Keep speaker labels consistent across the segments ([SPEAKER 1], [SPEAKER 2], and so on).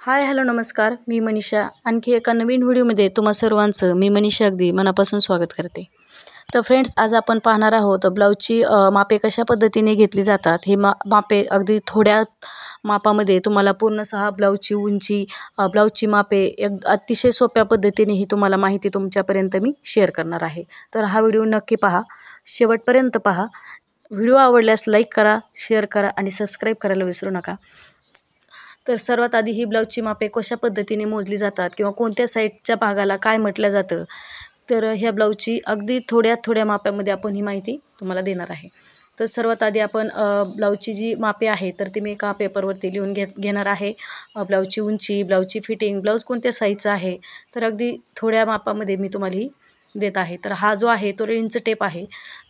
[SPEAKER 1] Hi hello नमस्कार, मी मनीषा. आणखी एका नवीन व्हिडिओमध्ये तुम्हा सर्वांचं मी मनीषा अगदी मनापासून स्वागत करते. तर फ्रेंड्स, आज आपण पाहणार आहोत ब्लाऊजची मापे कशा पद्धतीने घेतली जातात. ही मापे अगदी थोड्या मापामध्ये तुम्हाला पूर्णतः ब्लाऊजची उंची, ब्लाऊजची मापे एक अतिशय सोप्या पद्धतीने ही तुम्हाला माहिती तुमच्यापर्यंत मी शेअर करणार आहे. तर हा व्हिडिओ नक्की पहा, शेवटपर्यंत पहा. व्हिडिओ आवडल्यास लाईक करा, शेअर करा आणि सबस्क्राईब करायला विसरू नका. तर सर्वात आधी ही ब्लाऊजची मापे कशा पद्धतीने मोजली जातात किंवा कोणत्या साईडच्या भागाला काय म्हटलं जातं, तर ह्या ब्लाऊजची अगदी थोड्या माप्यामध्ये आपण ही माहिती तुम्हाला देणार आहे. तर सर्वात आधी आपण ब्लाऊजची जी मापे आहे तर ती मी एका पेपरवरती लिहून घेणार आहे. ब्लाऊजची उंची, ब्लाऊजची फिटिंग, ब्लाऊज कोणत्या साईजचा आहे, तर अगदी थोड्या मापामध्ये मी तुम्हाला ही देत आहे. तर हा जो आहे तो इंच टेप आहे.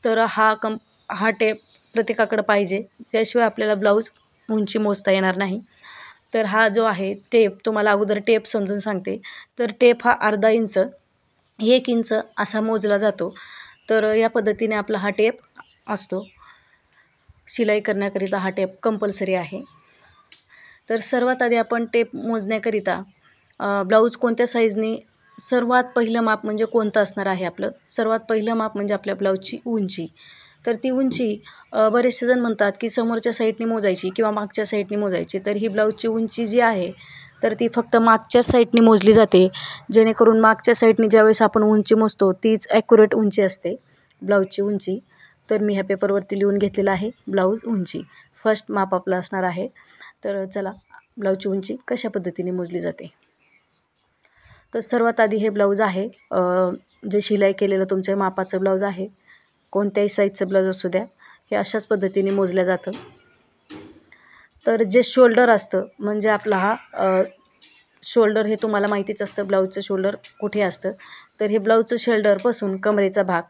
[SPEAKER 1] तर हा टेप प्रत्येकाकडे पाहिजे, त्याशिवाय आपल्याला ब्लाऊज उंची मोजता येणार नाही. तर हा जो आहे टेप, तुम्हाला अगोदर टेप समजून सांगते. तर टेप हा अर्धा इंच, 1 इंच असा मोजला जातो. तर या पद्धतीने आपला हा टेप असतो. शिलाई करण्याकरिता हा टेप कंपल्सरी आहे. तर सर्वात आधी आपण टेप मोजण्याकरिता ब्लाऊज कोणत्या साईजनी, सर्वात पहिलं माप म्हणजे कोणतं असणार आहे आपलं, सर्वात पहिलं माप म्हणजे आपल्या ब्लाऊजची उंची. तर ती उंची बरेचसे जण म्हणतात की समोरच्या साईडनी मोजायची किंवा मागच्या साईडनी मोजायची. तर ही ब्लाऊजची उंची जी आहे तर ती फक्त मागच्या साईडनी मोजली जाते, जेणेकरून मागच्या साईडनी ज्यावेळेस आपण उंची मोजतो तीच ॲक्युरेट उंची असते ब्लाऊजची उंची. तर मी ह्या पेपरवरती लिहून घेतलेलं आहे ब्लाऊज उंची. फर्स्ट माप आपलं असणार आहे. तर चला, ब्लाऊजची उंची कशा पद्धतीने मोजली जाते. तर सर्वात आधी हे ब्लाऊज आहे, जे शिलाई केलेलं तुमच्या मापाचं ब्लाऊज आहे, कोणत्याही साईजचं ब्लाऊज असू द्या, हे अशाच पद्धतीने मोजलं जातं. तर जे शोल्डर असतं म्हणजे आपला हा शोल्डर, हे तुम्हाला माहितीच असतं ब्लाऊजचं शोल्डर कुठे असतं. तर हे ब्लाऊजचं शोल्डरपासून कमरेचा भाग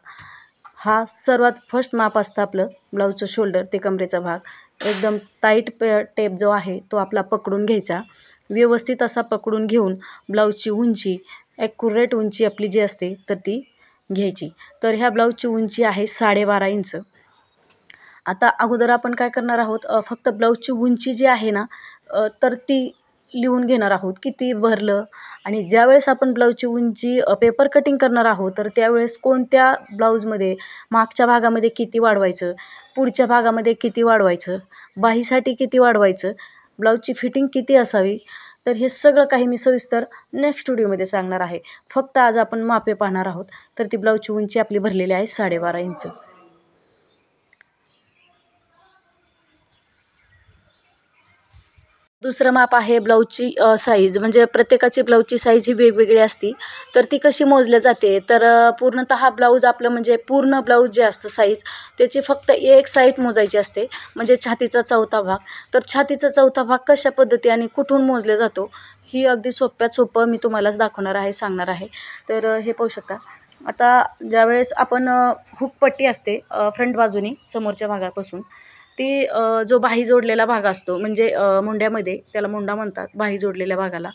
[SPEAKER 1] हा सर्वात फर्स्ट माप असतं आपलं ब्लाऊजचं शोल्डर ते कमरेचा भाग. एकदम टाईट टेप जो आहे तो आपला पकडून घ्यायचा. व्यवस्थित असा पकडून घेऊन ब्लाऊजची उंची, ॲक्युरेट उंची आपली जी असते तर ती घ्यायची. तर ह्या ब्लाऊजची उंची आहे 12.5 इंच. आता अगोदर आपण काय करणार आहोत, फक्त ब्लाऊजची उंची जी आहे ना, तर ती लिहून घेणार आहोत किती भरलं. आणि ज्यावेळेस आपण ब्लाऊजची उंची पेपर कटिंग करणार आहोत तर त्यावेळेस कोणत्या ब्लाऊजमध्ये मागच्या भागामध्ये किती वाढवायचं, पुढच्या भागामध्ये किती वाढवायचं, बाहीसाठी किती वाढवायचं, ब्लाऊजची फिटिंग किती असावी, तर हे सगळं काही मी सविस्तर नेक्स्ट व्हिडिओमध्ये सांगणार आहे. फक्त आज आपण मापे पाहणार आहोत. तर ती ब्लाऊजची उंची आपली भरलेली आहे 12.5 इंच. दुसरं माप आहे ब्लाऊजची साईज. म्हणजे प्रत्येकाची ब्लाऊजची साईज ही वेगवेगळी असते. तर ती कशी मोजल्या जाते, तर पूर्णतः ब्लाऊज आपलं म्हणजे पूर्ण ब्लाऊज जे असतं साईज, त्याची फक्त एक साईड मोजायची असते, म्हणजे छातीचा चौथा भाग. तर छातीचा चौथा भाग कशा पद्धती आणि कुठून मोजला जातो, ही अगदी सोप्यात सोपं मी तुम्हाला दाखवणार आहे, सांगणार आहे. तर हे पाहू शकता. आता ज्यावेळेस आपण हुकपट्टी असते फ्रंट बाजूनी समोरच्या भागापासून, ती जो बाही जोडलेला भाग असतो म्हणजे मुंड्यामध्ये, त्याला मुंडा म्हणतात बाही जोडलेल्या भागाला.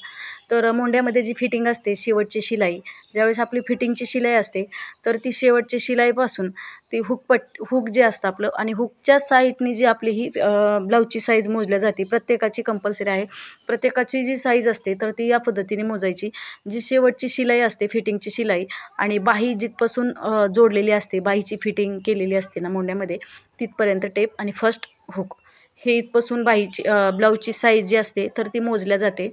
[SPEAKER 1] तर मुंड्यामध्ये जी फिटिंग असते, शेवटची शिलाई, ज्यावेळेस आपली फिटिंगची शिलाई असते तर ती शेवटची शिलाईपासून ती हुक जे असतं आपलं, आणि हुकच्या साईडनी जी आपली ही ब्लाऊजची साईज मोजल्या जाते, प्रत्येकाची कंपल्सरी आहे. प्रत्येकाची जी साईज असते तर ती या पद्धतीने मोजायची. जी शेवटची शिलाई असते, फिटिंगची शिलाई, आणि बाही जिथपासून जोडलेली असते, बाहीची फिटिंग केलेली असते ना मुंड्यामध्ये, तिथपर्यंत टेप आणि फर्स्ट हुक, हे इथपासून बाहीची ब्लाऊजची साईज जी असते तर ती मोजल्या जाते.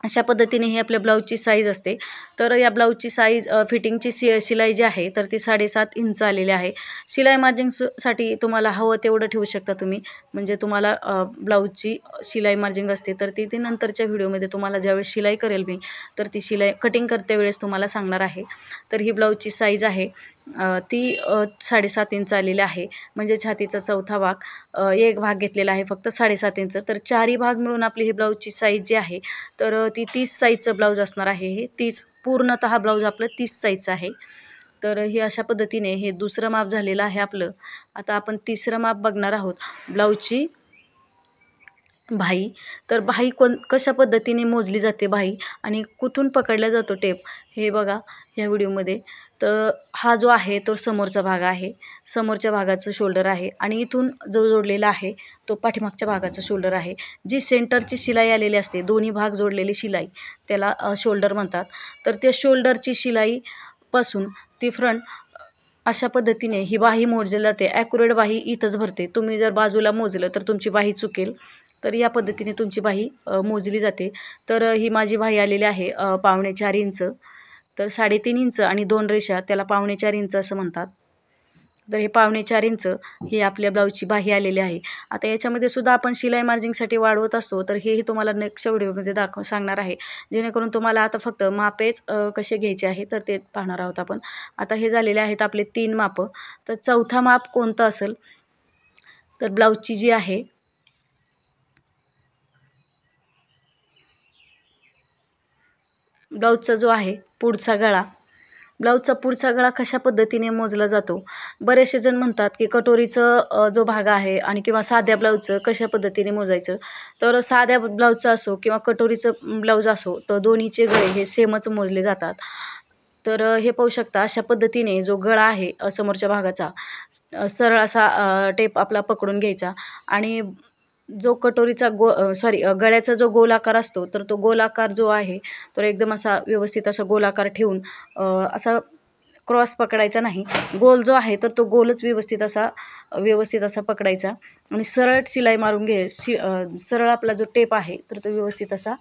[SPEAKER 1] अशा पद्धतीने ही आपल्या ब्लाऊजची साईज असते. तर या ब्लाऊजची साईज, फिटिंगची शिलाई जी आहे तर ती 7.5 इंच आलेली आहे. शिलाई मार्जिंगसाठी तुम्हाला हवं तेवढं ठेवू शकता तुम्ही. म्हणजे तुम्हाला ब्लाऊजची शिलाई मार्जिंग असते तर ती नंतरच्या व्हिडिओमध्ये तुम्हाला ज्यावेळेस शिलाई करेल मी, तर ती शिलाई कटिंग करते वेळेस तुम्हाला सांगणार आहे. तर ही ब्लाऊजची साईज आहे, ती 7.5 इंच आलेली आहे. म्हणजे छातीचा चौथा भाग, एक भाग घेतलेला आहे फक्त 7.5 इंच. तर चारही भाग मिळून आपली ही ब्लाऊजची साईज जी आहे तर ती 30 साईजचं ब्लाऊज असणार आहे. हे 30 पूर्णतः ब्लाऊज आपलं 30 साईजचं आहे. तर हे अशा पद्धतीने हे दुसरं माप झालेलं आहे आपलं. आता आपण तिसरं माप बघणार आहोत, ब्लाऊजची बाही. तर बाही कशा पद्धतीने मोजली जाते बाही, आणि कुठून पकडला जातो टेप, हे बघा ह्या व्हिडिओमध्ये. तर हा जो आहे तो समोरचा भाग आहे, समोरच्या भागाचं शोल्डर आहे आणि इथून जो जोडलेला आहे तो पाठीमागच्या भागाचा शोल्डर आहे. जी सेंटरची शिलाई आलेली असते, दोन्ही भाग जोडलेली शिलाई, त्याला शोल्डर म्हणतात. तर त्या शोल्डरची शिलाईपासून ती फ्रंट अशा पद्धतीने ही बाही मोजली जाते. ॲक्युरेट बाही इथंच भरते. तुम्ही जर बाजूला मोजलं तर तुमची बाही चुकेल. तर या पद्धतीने तुमची बाही मोजली जाते. तर ही माझी बाही आलेली आहे 4.5 इंच. तर 3.5 इंच आणि 2 रेषा त्याला 4.5 इंच असं म्हणतात. तर हे 4.5 इंच ही आपल्या ब्लाऊजची बाही आलेली आहे. आता याच्यामध्ये सुद्धा आपण शिलाई मार्जिंगसाठी वाढवत असतो. तर हेही तुम्हाला नेक्स्ट व्हिडिओमध्ये सांगणार आहे. जेणेकरून तुम्हाला आता फक्त मापेच कसे घ्यायचे आहे तर ते पाहणार आहोत आपण. आता हे झालेले आहेत आपले 3 मापं. तर चौथा माप कोणतं असेल तर ब्लाऊजची जी आहे ब्लाऊजचा जो आहे पुढचा गळा, ब्लाऊजचा पुढचा गळा कशा पद्धतीने मोजला जातो. बरेचसे जण म्हणतात की कटोरीचं जो भाग आहे आणि किंवा साध्या ब्लाऊजचं कशा पद्धतीने मोजायचं. तर साध्या ब्लाऊजचं असो किंवा कटोरीचं ब्लाऊज असो तर दोन्हीचे गळे हे सेमच मोजले जातात. तर हे पाहू शकता अशा पद्धतीने जो गळा आहे समोरच्या भागाचा सरळ असा टेप आपला पकडून घ्यायचा आणि जो कटोरीचा गळ्याचा जो गोलाकार असतो तर तो गोलाकार जो आहे तर एकदम असा व्यवस्थित असा गोलाकार ठेवून असा क्रॉस पकडायचा नाही. गोल जो आहे तर तो गोलच व्यवस्थित असा पकडायचा आणि सरळ शिलाई मारून सरळ आपला जो टेप आहे तर तो व्यवस्थित असा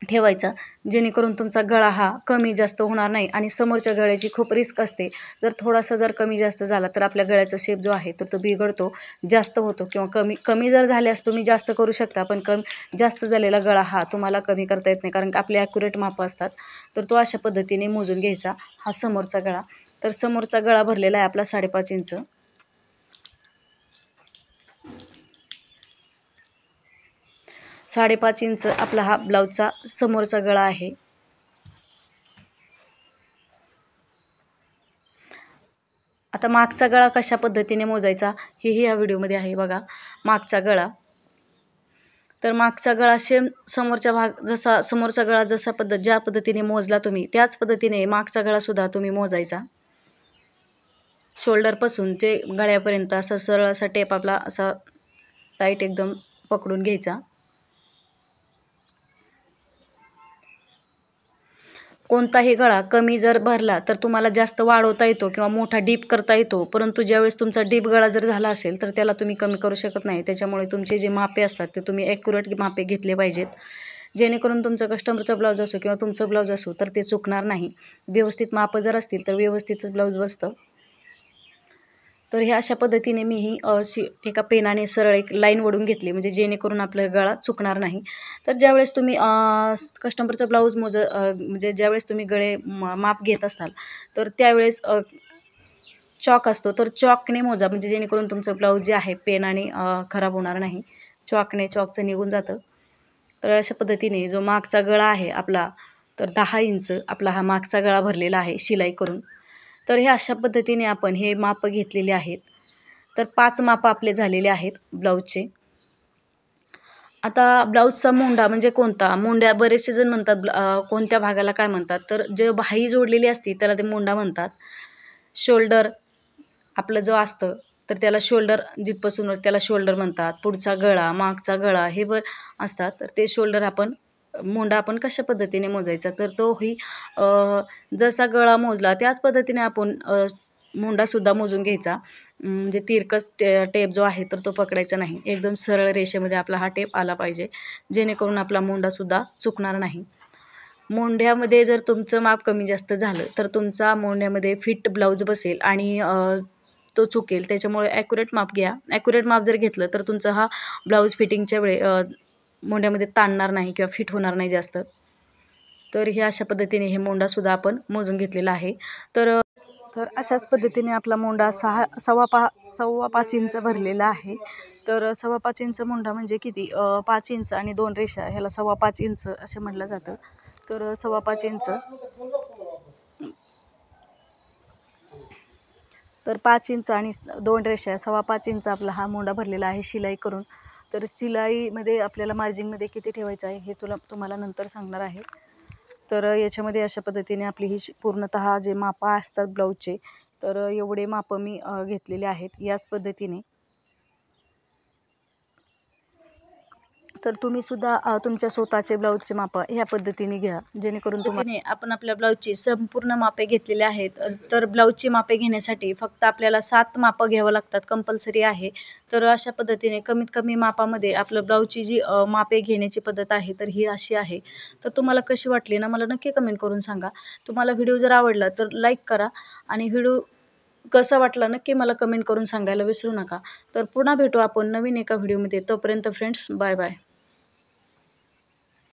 [SPEAKER 1] ठेवायचा. जेणेकरून तुमचा गळा हा कमी जास्त होणार नाही आणि समोरच्या गळ्याची खूप रिस्क असते. जर कमी जास्त झाला तर आपल्या गळ्याचा शेप जो आहे तर तो बिघडतो, जास्त होतो किंवा कमी जर झाल्यास तुम्ही जास्त करू शकता. पण जास्त झालेला गळा हा तुम्हाला कमी करता येत नाही, कारण की आपले ॲक्युरेट मापं असतात. तर तो अशा पद्धतीने मोजून घ्यायचा. हा समोरचा गळा. तर समोरचा गळा भरलेला आहे आपला 5.5 इंच. 5.5 इंच आपला हा ब्लाऊजचा समोरचा गळा आहे. आता मागचा गळा कशा पद्धतीने मोजायचा हेही या व्हिडिओमध्ये आहे बघा. मागचा गळा, तर मागचा गळा समोरचा गळा ज्या पद्धतीने मोजला तुम्ही त्याच पद्धतीने मागचा गळासुद्धा तुम्ही मोजायचा. शोल्डरपासून ते गळ्यापर्यंत असा सरळ असा टेप आपला असा टाईट एकदम पकडून घ्यायचा. कोणताही गळा कमी जर भरला तर तुम्हाला जास्त वाढवता येतो किंवा मोठा डीप करता येतो. परंतु ज्यावेळेस तुमचा डीप गळा जर झाला असेल तर त्याला तुम्ही कमी करू शकत नाही. त्याच्यामुळे तुमचे जे मापे असतात ते तुम्ही ॲक्युरेट मापे घेतले पाहिजेत. जेणेकरून तुमचं कस्टमरचा ब्लाऊज असो किंवा तुमचं ब्लाऊज असो तर ते चुकणार नाही. व्यवस्थित मापं जर असतील तर व्यवस्थितच ब्लाऊज बसतं. तर हे अशा पद्धतीने मी एका पेनाने सरळ एक लाईन ओढून घेतली, म्हणजे जेणेकरून आपला गळा चुकणार नाही. तर ज्यावेळेस तुम्ही कस्टमरचा ब्लाऊज म्हणजे ज्यावेळेस तुम्ही माप घेत असाल तर त्यावेळेस चॉक असतो तर चॉकने मोजा, म्हणजे जेणेकरून तुमचं ब्लाऊज जे आहे पेनाने खराब होणार नाही. चॉकचं निघून जातं. तर अशा पद्धतीने जो मागचा गळा आहे आपला तर 10 इंच आपला हा मागचा गळा भरलेला आहे शिलाई करून. तर हे अशा पद्धतीने आपण हे मापं घेतलेले आहेत. तर 5 मापं आपले झालेले आहेत ब्लाऊजचे. आता ब्लाऊजचा मोंढा म्हणजे कोणता? बरेचसे जण म्हणतात कोणत्या भागाला काय म्हणतात, तर जे बाही जोडलेली असते त्याला ते मोंढा म्हणतात. शोल्डर आपलं जो असतं तर त्याला शोल्डर, जिथपासून त्याला शोल्डर म्हणतात. पुढचा गळा, मागचा गळा हे असतात. तर ते शोल्डर मोंढा आपण कशा पद्धतीने मोजायचा, तर जसा गळा मोजला त्याच पद्धतीने आपण मोंढासुद्धा मोजून घ्यायचा. म्हणजे तिरकस टेप जो आहे तर तो पकडायचा नाही. एकदम सरळ रेषेमध्ये आपला हा टेप आला पाहिजे, जेणेकरून आपला मोंढासुद्धा चुकणार नाही. मोंढ्यामध्ये जर तुमचं माप कमी जास्त झालं तर तुमचा मोंढ्यामध्ये फिट ब्लाऊज बसेल आणि तो चुकेल. त्याच्यामुळे ॲक्युरेट माप घ्या. ॲक्युरेट माप जर घेतलं तर तुमचा हा ब्लाऊज फिटिंगच्या मोंढ्यामध्ये ताणणार नाही किंवा फिट होणार नाही जास्त. तर हे अशा पद्धतीने हे मोंढासुद्धा आपण मोजून घेतलेला आहे. तर अशाच पद्धतीने आपला मोंढा 5.25 इंच भरलेला आहे. तर 5.25 इंच मोंढा म्हणजे किती? 5 इंच आणि 2 रेषा ह्याला 5.25 इंच असे म्हटलं जातं. तर 5.25 इंच, तर 5 इंच आणि 2 रेषा 5.25 इंच आपला हा मोंढा भरलेला आहे शिलाई करून. तर शिलाईमध्ये आपल्याला मार्जिंगमध्ये किती ठेवायचं आहे हे तुम्हाला नंतर सांगणार आहे. तर याच्यामध्ये अशा पद्धतीने आपली ही पूर्णतः जे मापं असतात ब्लाऊजचे, तर एवढे मापं मी घेतलेले आहेत याच पद्धतीने. तर तुम्ही सुद्धा तुमच्या स्वतःचे ब्लाऊजचे मापं ह्या पद्धतीने घ्या, जेणेकरून तुम्हाला आपण आपल्या ब्लाऊजची संपूर्ण मापे घेतलेले आहेत. तर ब्लाऊजची मापे घेण्यासाठी फक्त आपल्याला 7 मापं घ्यावं लागतात, कंपल्सरी आहे. तर अशा पद्धतीने कमीत कमी मापामध्ये आपलं ब्लाऊजची जी मापे घेण्याची पद्धत आहे, तर ही अशी आहे. तर तुम्हाला कशी वाटली ना, मला नक्की कमेंट करून सांगा. तुम्हाला व्हिडिओ जर आवडला तर लाईक करा आणि व्हिडिओ कसा वाटला नक्की मला कमेंट करून सांगायला विसरू नका. तर पुन्हा भेटू आपण नवीन एका व्हिडिओमध्ये. तोपर्यंत फ्रेंड्स, बाय बाय.